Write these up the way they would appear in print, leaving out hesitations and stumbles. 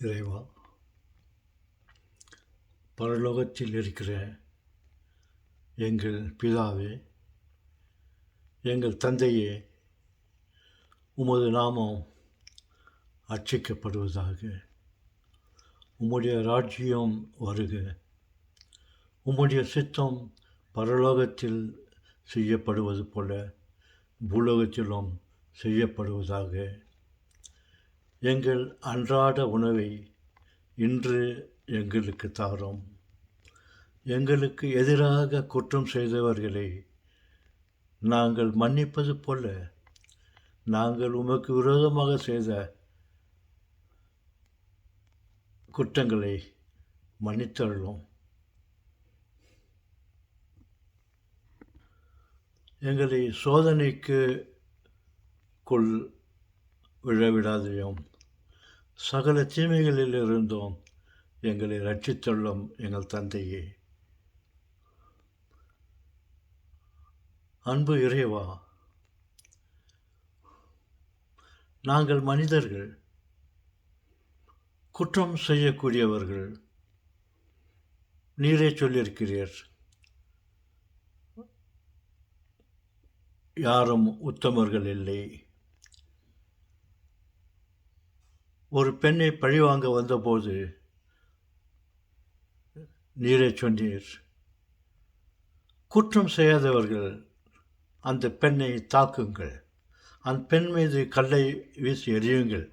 இறைவா, பரலோகத்தில் இருக்கிற எங்கள் பிதாவே, எங்கள் தந்தையே, உமது நாமம் அர்ச்சிக்கப்படுவதாக. உம்முடைய ராஜ்யம் வருக. உம்முடைய சித்தம் பரலோகத்தில் செய்யப்படுவது போல பூலோகத்திலும் செய்யப்படுவதாக. எங்கள் அன்றாட உணவை இன்று எங்களுக்கு தாரும். எங்களுக்கு எதிராக குற்றம் செய்தவர்களை நாங்கள் மன்னிப்பது போல நாங்கள் உமக்கு விரோதமாக செய்த குற்றங்களை மன்னித்தருளும். எங்களை சோதனைக்கு விழவிடாதையும் சகல தீமைகளில் இருந்தும் எங்களை ரட்சித்தள்ளும் எங்கள் தந்தையே. அன்பு இறைவா, நாங்கள் மனிதர்கள், குற்றம் செய்யக்கூடியவர்கள். நீரே சொல்லியிருக்கிறீர், யாரும் உத்தமர்கள் இல்லை. ஒரு பெண்ணை பழிவாங்க வந்தபோது நீரே சொன்னீர், குற்றம் செய்யாதவர்கள் அந்த பெண்ணை தாக்குங்கள், அந்த பெண் மீது கல்லை வீசி எறியுங்கள்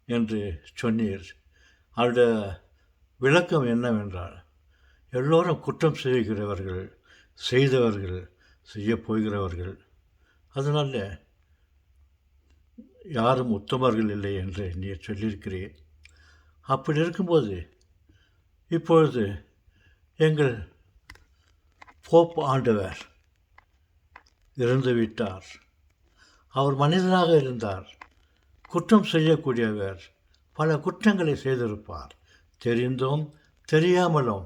என்று சொன்னீர். அவருடைய விளக்கம் என்னவென்றால், எல்லோரும் குற்றம் செய்கிறவர்கள், செய்தவர்கள், செய்யப் போகிறவர்கள். அதனால் யாரும் உத்தமர்கள் இல்லை என்று நீர் சொல்லியிருக்கிறீர். அப்படி இருக்கும்போது இப்பொழுது எங்கள் போப் ஆண்டவர் இறந்துவிட்டார். அவர் மனிதனாக இருந்தார், குற்றம் செய்யக்கூடியவர், பல குற்றங்களை செய்திருப்பார். தெரிந்தும் தெரியாமலும்,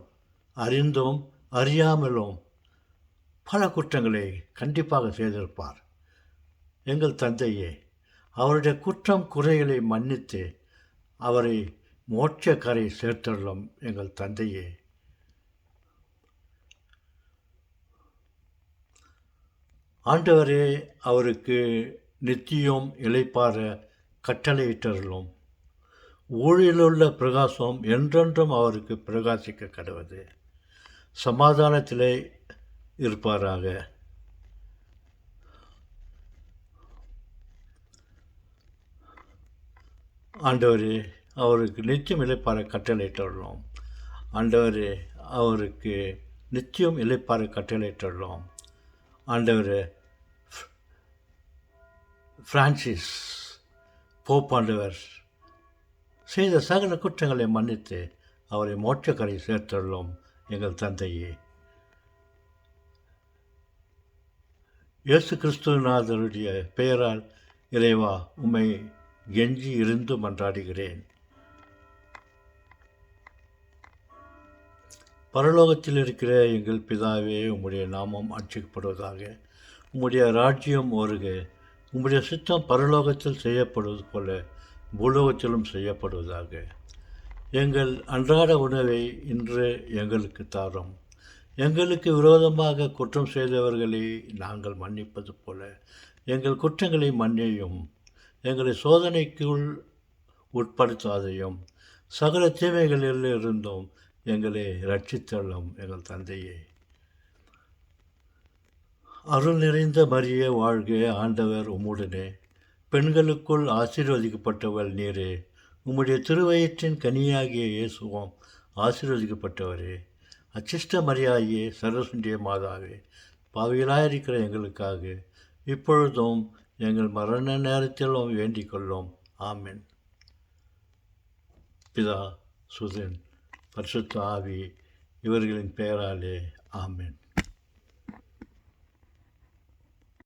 அறிந்தும் அறியாமலும் பல குற்றங்களை கண்டிப்பாக செய்திருப்பார். எங்கள் தந்தையே, அவருடைய குற்றம் குறைகளை மன்னித்து அவரை மோட்ச கரை சேர்த்தள்ளும் எங்கள் தந்தையே. ஆண்டவரே, அவருக்கு நித்தியம் இளைப்பாற கட்டளையிட்டருளும். ஊழிலுள்ள பிரகாசம் என்றென்றும் அவருக்கு பிரகாசிக்க கடவுது. சமாதானத்திலே இருப்பாராக. ஆண்டவரே, அவருக்கு நித்தியம் இளைப்பாற கட்டளையிட்டுள்ளோம். ஆண்டவரே, அவருக்கு நித்தியம் இளைப்பாற கட்டளையிட்டுள்ளோம். ஆண்டவரே, பிரான்சிஸ் போப் ஆண்டவர் செய்த சகல குற்றங்களை மன்னித்து அவரை மோட்சக்கரை சேர்த்துள்ளோம் எங்கள் தந்தையே. இயேசு கிறிஸ்துவநாதருடைய பெயரால் இறைவா, உம்மை கெஞ்சி இருந்து மன்றாடுகிறேன். பரலோகத்தில் இருக்கிற எங்கள் பிதாவே, உம்முடைய நாமம் அர்ச்சிக்கப்படுவதாக. உம்முடைய ராஜ்யம் வருக. உம்முடைய சித்தம் பரலோகத்தில் செய்யப்படுவது போல பூலோகத்திலும் செய்யப்படுவதாக. எங்கள் அன்றாட உணவை இன்று எங்களுக்கு தாரும். எங்களுக்கு விரோதமாக குற்றம் செய்தவர்களை நாங்கள் மன்னிப்பது போல எங்கள் குற்றங்களை மன்னியும். எங்களை சோதனைக்குள் உட்படுத்தாதையும் சகல தீமைகளில் இருந்தும் எங்களை ரட்சித்தள்ளும் எங்கள் தந்தையே. அருள் நிறைந்த மரியே வாழ்க, ஆண்டவர் உம்முடனே, பெண்களுக்குள் ஆசீர்வதிக்கப்பட்டவள் நீரே. உம்முடைய திருவயிற்றின் கனியாகிய இயேசுவும் ஆசீர்வதிக்கப்பட்டவரே. அச்சிஷ்ட மரியாயே, சர்வசுண்டிய மாதாவே, பாவிகளாயிருக்கிற எங்களுக்காக இப்பொழுதும் எங்கள் மரண நேரத்திலும் வேண்டிக் கொள்ளும். ஆமென். பிதா, சுதன், பரிசுத்த ஆவி இவர்களின் பெயராலே ஆமென்.